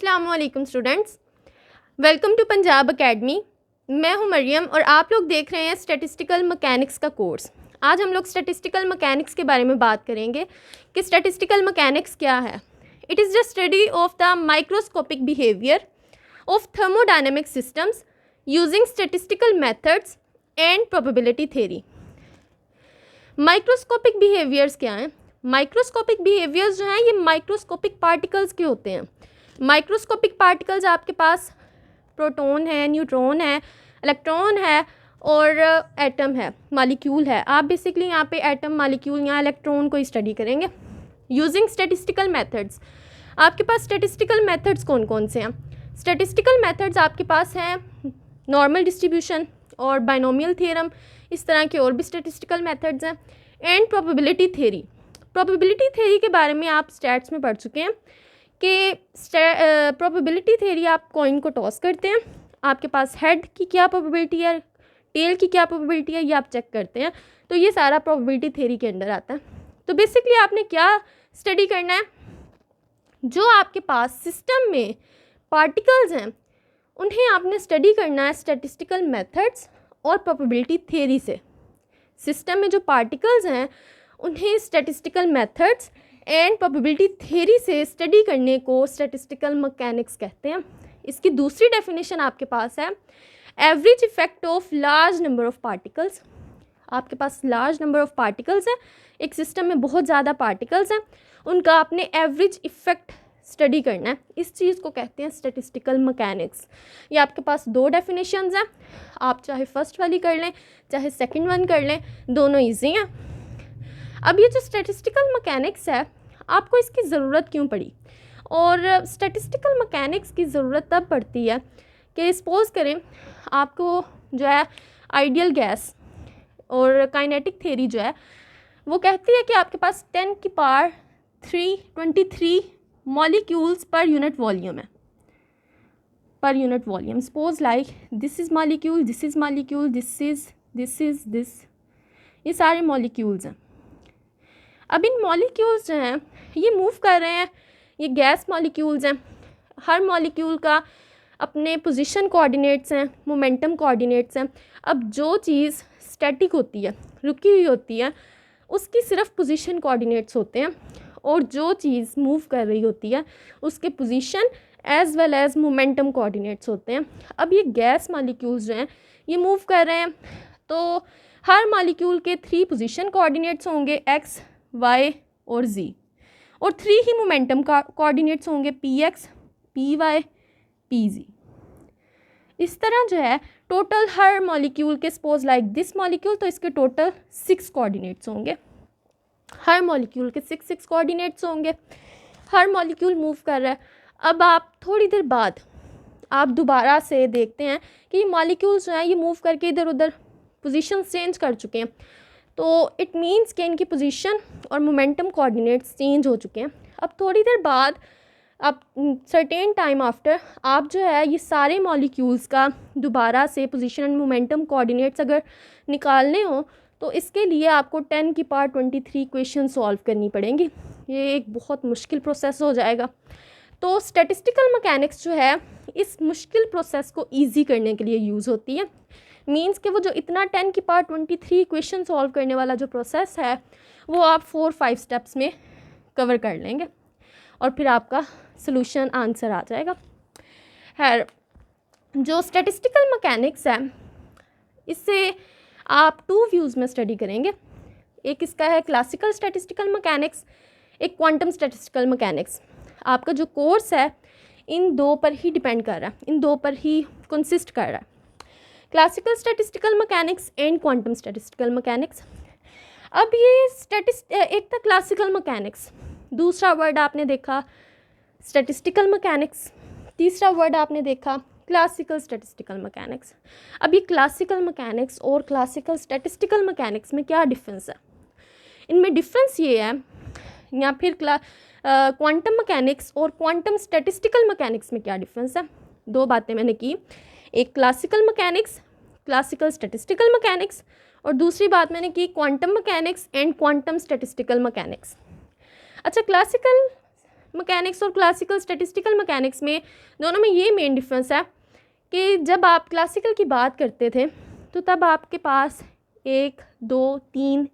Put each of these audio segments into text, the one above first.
अस्सलामुअलैकुम students, welcome to Punjab academy. मैं हूं मरियम और आप लोग देख रहे हैं स्टैटिस्टिकल मैकेनिक्स का कोर्स। आज हम लोग स्टैटिस्टिकल मैकेनिक्स के बारे में बात करेंगे कि स्टैटिस्टिकल मैकेनिक्स क्या है। It is the study of the microscopic behaviour of thermodynamic systems using statistical methods and probability theory. Microscopic behaviours क्या हैं? माइक्रोस्कोपिक बिहेवियर्स जो हैं ये माइक्रोस्कोपिक पार्टिकल्स के होते हैं। माइक्रोस्कोपिक पार्टिकल्स आपके पास प्रोटॉन है, न्यूट्रॉन है, इलेक्ट्रॉन है और एटम है, मॉलिक्यूल है। आप बेसिकली यहाँ पे एटम, मॉलिक्यूल या इलेक्ट्रॉन को स्टडी करेंगे यूजिंग स्टैटिस्टिकल मेथड्स। आपके पास स्टैटिस्टिकल मेथड्स कौन कौन से हैं? स्टैटिस्टिकल मेथड्स आपके पास हैं नॉर्मल डिस्ट्रीब्यूशन और बाइनोमियल थ्योरम, इस तरह के और भी स्टैटिस्टिकल मेथड्स हैं, and probability theory. Probability theory के बारे में आप स्टैट्स में पढ़ चुके हैं कि प्रोबेबिलिटी थ्योरी आप कॉइन को टॉस करते हैं, आपके पास हेड की क्या प्रोबेबिलिटी है, टेल की क्या प्रोबेबिलिटी है, ये आप चेक करते हैं। तो ये सारा प्रोबेबिलिटी थ्योरी के अंडर आता है। तो बेसिकली आपने क्या स्टडी करना है, जो आपके पास सिस्टम में पार्टिकल्स हैं उन्हें आपने स्टडी करना है स्टैटिस्टिकल मेथड्स और प्रोबेबिलिटी थ्योरी से। सिस्टम में जो पार्टिकल्स हैं उन्हें statistical methods and probability theory से स्टडी करने को स्टैटिस्टिकल मैकेनिक्स कहते हैं। इसकी दूसरी डेफिनेशन आपके पास है average effect of large number of particles. आपके पास लार्ज नंबर ऑफ पार्टिकल्स हैं, एक सिस्टम में बहुत ज़्यादा पार्टिकल्स हैं, उनका आपने एवरेज इफेक्ट स्टडी करना है। इस चीज़ को कहते हैं स्टैटिस्टिकल मैकेनिक्स। ये आपके पास दो डेफिनेशंस हैं, आप चाहे फर्स्ट वाली कर लें चाहे सेकंड वन कर लें, दोनों ईजी हैं। अब ये जो स्टैटिस्टिकल मैकेनिक्स है, आपको इसकी ज़रूरत क्यों पड़ी? और स्टैटिस्टिकल मैकेनिक्स की ज़रूरत तब पड़ती है कि सपोज़ करें आपको जो है आइडियल गैस और काइनेटिक थ्योरी जो है वो कहती है कि आपके पास 10 की power 23 molecules per unit volume है, per unit volume. Suppose like this is molecule, this is molecule, this, ये सारे मॉलिक्यूल्स हैं। अब इन मॉलिक्यूल्स जो हैं ये मूव कर रहे हैं, ये गैस मॉलिक्यूल्स हैं। हर मॉलिक्यूल का अपने पोजीशन कोऑर्डिनेट्स हैं, मोमेंटम कोऑर्डिनेट्स हैं। अब जो चीज़ स्टैटिक होती है, रुकी हुई होती है, उसकी सिर्फ पोजीशन कोऑर्डिनेट्स होते हैं, और जो चीज़ मूव कर रही होती है उसके position as well as momentum coordinates होते हैं। अब ये गैस मॉलिक्यूल्स जो हैं ये मूव कर रहे हैं, तो हर मॉलिक्यूल के 3 पोजीशन कोऑर्डिनेट्स होंगे, एक्स, वाई और जी, और 3 ही मोमेंटम का कोऑर्डिनेट्स होंगे, P X, P Y, P Z. इस तरह जो है टोटल हर मॉलिक्यूल के, सपोज लाइक दिस मॉलिक्यूल, तो इसके टोटल 6 कोऑर्डिनेट्स होंगे। हर मॉलिक्यूल के 6 कोऑर्डिनेट्स होंगे, हर मॉलिक्यूल मूव कर रहा है। अब आप थोड़ी देर बाद आप दोबारा से देखते हैं कि ये मॉलिक्यूल्स जो हैं ये मूव करके इधर उधर पोजीशन चेंज कर चुके हैं, तो इट मीन्स कि इनकी पोजीशन और मोमेंटम कोऑर्डिनेट्स चेंज हो चुके हैं। अब थोड़ी देर बाद, अब सर्टेन टाइम आफ्टर, आप जो है ये सारे मॉलिक्यूल्स का दोबारा से पोजीशन एंड मोमेंटम कोऑर्डिनेट्स अगर निकालने हो तो इसके लिए आपको 10 की पावर 23 इक्वेशन सॉल्व करनी पड़ेंगी। ये एक बहुत मुश्किल प्रोसेस हो जाएगा। तो स्टैटिस्टिकल मैकेनिक्स जो है इस मुश्किल प्रोसेस को ईजी करने के लिए यूज़ होती है। मीन्स कि वो जो इतना 10 की पावर 23 इक्वेशन सॉल्व करने वाला जो प्रोसेस है वो आप 4-5 स्टेप्स में कवर कर लेंगे और फिर आपका सॉल्यूशन आंसर आ जाएगा। खैर, जो स्टैटिस्टिकल मैकेनिक्स है इससे आप 2 व्यूज़ में स्टडी करेंगे। एक इसका है क्लासिकल स्टैटिस्टिकल मैकेनिक्स, एक क्वांटम स्टैटिस्टिकल मैकेनिक्स। आपका जो कोर्स है इन 2 पर ही डिपेंड कर रहा है, इन 2 पर ही कंसिस्ट कर रहा है, classical statistical mechanics and quantum statistical mechanics. अब ये एक था क्लासिकल मैकेनिक्स, दूसरा वर्ड आपने देखा स्टैटिस्टिकल मैकेनिक्स, तीसरा वर्ड आपने देखा क्लासिकल स्टैटिस्टिकल मैकेनिक्स। अब ये क्लासिकल मैकेनिक्स और क्लासिकल स्टैटिस्टिकल मैकेनिक्स में क्या डिफरेंस है? इनमें डिफरेंस ये है, या फिर क्वांटम मैकेनिक्स और क्वांटम स्टैटिस्टिकल मैकेनिक्स में क्या डिफरेंस है? 2 बातें मैंने की, एक classical mechanics, classical statistical mechanics, और दूसरी बात मैंने की quantum mechanics and quantum statistical mechanics. अच्छा, क्लासिकल मैकेनिक्स और क्लासिकल स्टैटिस्टिकल मैकेनिक्स में दोनों में ये मेन डिफरेंस है कि जब आप क्लासिकल की बात करते थे तो तब आपके पास 1, 2, 3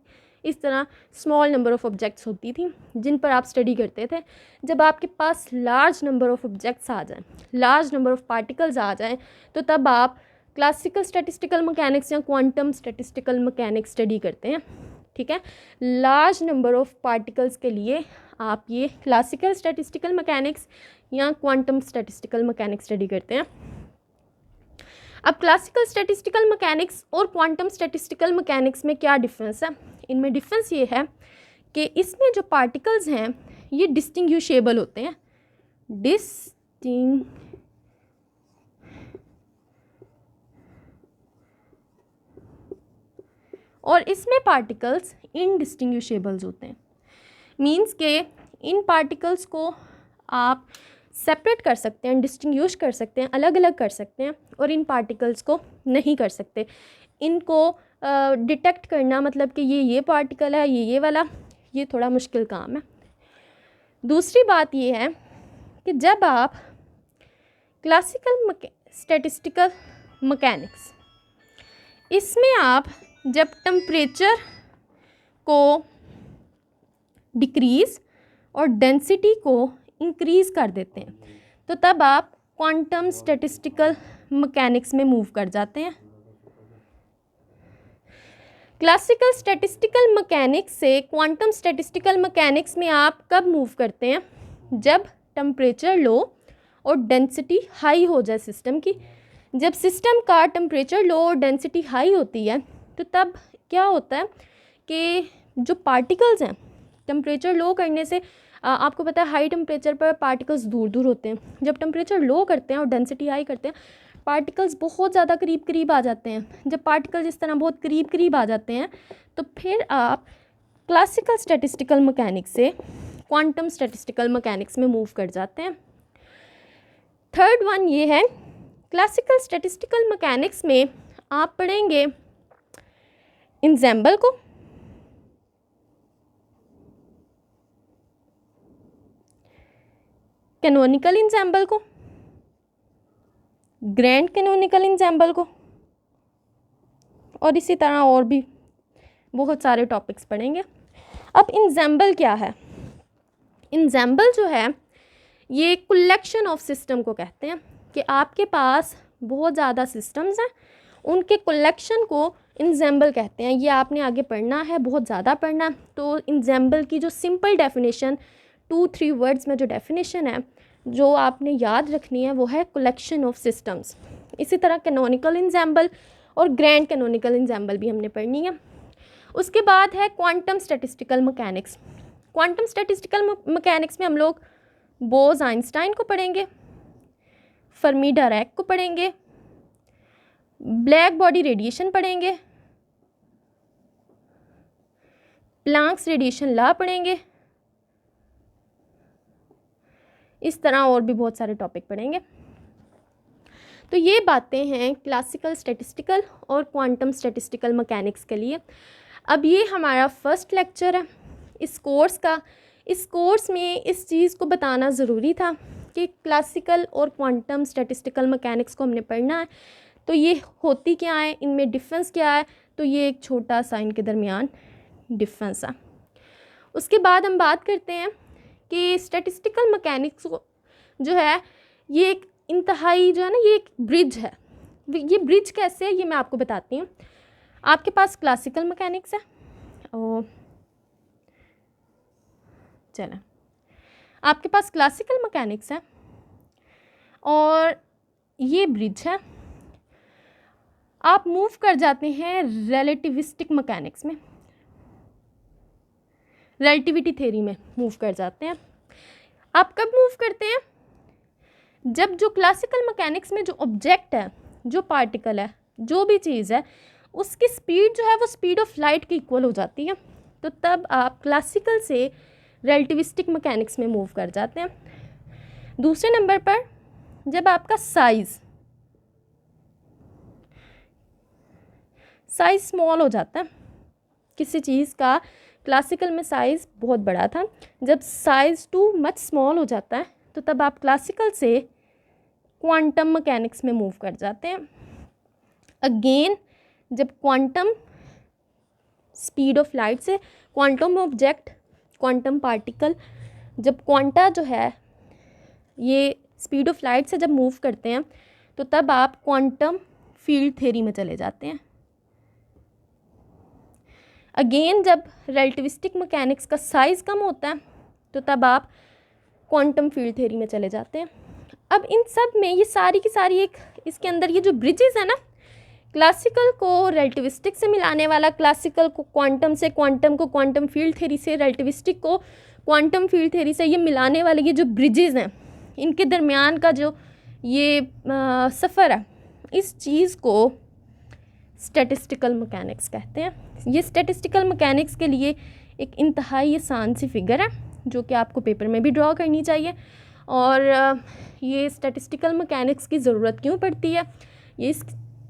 इस तरह स्मॉल नंबर ऑफ़ ऑब्जेक्ट्स होती थी जिन पर आप स्टडी करते थे। जब आपके पास लार्ज नंबर ऑफ़ ऑब्जेक्ट्स आ जाएं, लार्ज नंबर ऑफ़ पार्टिकल्स आ जाएं, तो तब आप क्लासिकल स्टैटिस्टिकल मैकेनिक्स या क्वांटम स्टैटिस्टिकल मैकेनिक्स स्टडी करते हैं। ठीक है, लार्ज नंबर ऑफ़ पार्टिकल्स के लिए आप ये क्लासिकल स्टैटिस्टिकल मैकेनिक्स या क्वांटम स्टैटिस्टिकल मैकेनिक्स स्टडी करते हैं। अब क्लासिकल स्टैटिस्टिकल मैकेनिक्स और क्वांटम स्टैटिस्टिकल मैकेनिक्स में क्या डिफरेंस है? इनमें डिफरेंस ये है कि इसमें जो पार्टिकल्स हैं ये डिस्टिंग्विशेबल होते हैं, और इसमें पार्टिकल्स इनडिस्टिंग्विशेबल्स होते हैं। मींस के इन पार्टिकल्स को आप सेपरेट कर सकते हैं, डिस्टिंग्विश कर सकते हैं, अलग अलग कर सकते हैं, और इन पार्टिकल्स को नहीं कर सकते। इनको डिटेक्ट करना मतलब कि ये पार्टिकल है, ये वाला, ये थोड़ा मुश्किल काम है। दूसरी बात ये है कि जब आप क्लासिकल स्टैटिस्टिकल मैकेनिक्स, इसमें आप जब टेम्परेचर को डिक्रीज़ और डेंसिटी को इंक्रीज़ कर देते हैं, तो तब आप क्वांटम स्टैटिस्टिकल मैकेनिक्स में मूव कर जाते हैं। क्लासिकल स्टैटिस्टिकल मैकेनिक्स से क्वांटम स्टैटिस्टिकल मैकेनिक्स में आप कब मूव करते हैं? जब टेम्परेचर लो और डेंसिटी हाई हो जाए सिस्टम की। जब सिस्टम का टेम्परेचर लो और डेंसिटी हाई होती है तो तब क्या होता है कि जो पार्टिकल्स हैं, टेम्परेचर लो करने से आपको पता है हाई टेम्परेचर पर पार्टिकल्स दूर दूर होते हैं। जब टेम्परेचर लो करते हैं और डेंसिटी हाई करते हैं, पार्टिकल्स बहुत ज़्यादा करीब करीब आ जाते हैं। जब पार्टिकल्स इस तरह बहुत करीब करीब आ जाते हैं तो फिर आप क्लासिकल स्टैटिस्टिकल मैकेनिक्स से क्वांटम स्टैटिस्टिकल मैकेनिक्स में मूव कर जाते हैं। थर्ड वन ये है, क्लासिकल स्टैटिस्टिकल मैकेनिक्स में आप पढ़ेंगे इंसेंबल को, कैनोनिकल इंसेंबल को, ग्रैंड कैनोनिकल इंसेंबल को, और इसी तरह और भी बहुत सारे टॉपिक्स पढ़ेंगे। अब इंसेंबल क्या है? इंसेंबल जो है ये कलेक्शन ऑफ सिस्टम को कहते हैं कि आपके पास बहुत ज़्यादा सिस्टम्स हैं, उनके कलेक्शन को इंसेंबल कहते हैं। ये आपने आगे पढ़ना है, बहुत ज़्यादा पढ़ना है। तो इंसेंबल की जो सिंपल डेफिनेशन 2-3 वर्ड्स में जो डेफिनेशन है जो आपने याद रखनी है वो है कलेक्शन ऑफ सिस्टम्स। इसी तरह कैनोनिकल इंसेंबल और ग्रैंड कैनोनिकल इंसेंबल भी हमने पढ़नी है। उसके बाद है quantum statistical mechanics. Quantum statistical mechanics में हम लोग बोस-आइंस्टाइन को पढ़ेंगे, फर्मी-डायराक को पढ़ेंगे, ब्लैक बॉडी रेडिएशन पढ़ेंगे, प्लैंक्स रेडिएशन लॉ पढ़ेंगे, इस तरह और भी बहुत सारे टॉपिक पढ़ेंगे। तो ये बातें हैं क्लासिकल स्टैटिस्टिकल और क्वांटम स्टैटिस्टिकल मैकेनिक्स के लिए। अब ये हमारा फर्स्ट लेक्चर है इस कोर्स का। इस कोर्स में इस चीज़ को बताना ज़रूरी था कि क्लासिकल और क्वांटम स्टैटिस्टिकल मैकेनिक्स को हमने पढ़ना है, तो ये होती क्या है, इनमें डिफरेंस क्या है। तो ये एक छोटा सा इनके दरमियान डिफरेंस है। उसके बाद हम बात करते हैं कि स्टैटिस्टिकल मैकेनिक्स जो है ये एक इंतहाई जो है ना, ये एक ब्रिज है। ये ब्रिज कैसे है ये मैं आपको बताती हूँ। आपके पास क्लासिकल मैकेनिक्स है और चलें, आपके पास क्लासिकल मैकेनिक्स है और ये ब्रिज है। आप मूव कर जाते हैं रिलेटिविस्टिक मैकेनिक्स में, रिलेटिविटी थ्योरी में मूव कर जाते हैं। आप कब मूव करते हैं? जब जो क्लासिकल मैकेनिक्स में जो ऑब्जेक्ट है, जो पार्टिकल है, जो भी चीज़ है, उसकी स्पीड जो है वो स्पीड ऑफ लाइट के इक्वल हो जाती है, तो तब आप क्लासिकल से रिलेटिविस्टिक मैकेनिक्स में मूव कर जाते हैं। दूसरे नंबर पर जब आपका साइज़ स्मॉल हो जाता है, किसी चीज़ का क्लासिकल में साइज़ बहुत बड़ा था। जब साइज़ टू मच स्मॉल हो जाता है तो तब आप क्लासिकल से क्वांटम मैकेनिक्स में मूव कर जाते हैं। अगेन जब क्वांटम स्पीड ऑफ लाइट से क्वांटम ऑब्जेक्ट, क्वांटम पार्टिकल, जब क्वांटा जो है ये स्पीड ऑफ लाइट से जब मूव करते हैं तो तब आप क्वांटम फील्ड थ्योरी में चले जाते हैं। अगेन जब रिलेटिविस्टिक मैकेनिक्स का साइज़ कम होता है तो तब आप क्वांटम फील्ड थ्योरी में चले जाते हैं। अब इन सब में ये सारी की सारी एक इसके अंदर ये जो ब्रिजेस है ना, क्लासिकल को रिलेटिविस्टिक से मिलाने वाला, क्लासिकल को क्वांटम से, क्वांटम को क्वांटम फील्ड थ्योरी से, रिलेटिविस्टिक को क्वांटम फील्ड थ्योरी से, ये मिलाने वाले ये जो ब्रिजेस हैं, इनके दरमियान का जो ये सफ़र है, इस चीज़ को स्टैटिस्टिकल मैकेनिक्स कहते हैं। ये स्टैटिस्टिकल मैकेनिक्स के लिए एक इंतहाई आसान सी फिगर है जो कि आपको पेपर में भी ड्रॉ करनी चाहिए। और ये स्टैटिस्टिकल मैकेनिक्स की ज़रूरत क्यों पड़ती है, ये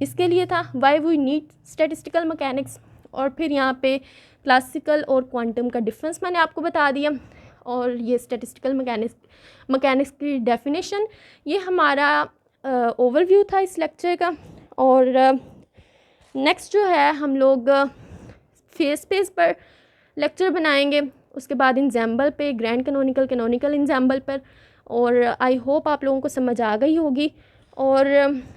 इसके लिए था why we need statistical mechanics. और फिर यहाँ पे क्लासिकल और क्वांटम का डिफरेंस मैंने आपको बता दिया, और ये स्टैटिस्टिकल मैकेनिक्स की डेफिनेशन। ये हमारा ओवरव्यू था इस लेक्चर का। और नेक्स्ट जो है हम लोग फेस स्पेस पर लेक्चर बनाएंगे, उसके बाद इंजैम्बल पे, ग्रैंड कैनोनिकल इंजैम्बल पर। और आई होप आप लोगों को समझ आ गई होगी। और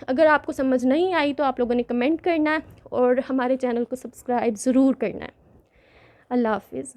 अगर आपको समझ नहीं आई तो आप लोगों ने कमेंट करना है और हमारे चैनल को सब्सक्राइब ज़रूर करना है। अल्लाह हाफिज़।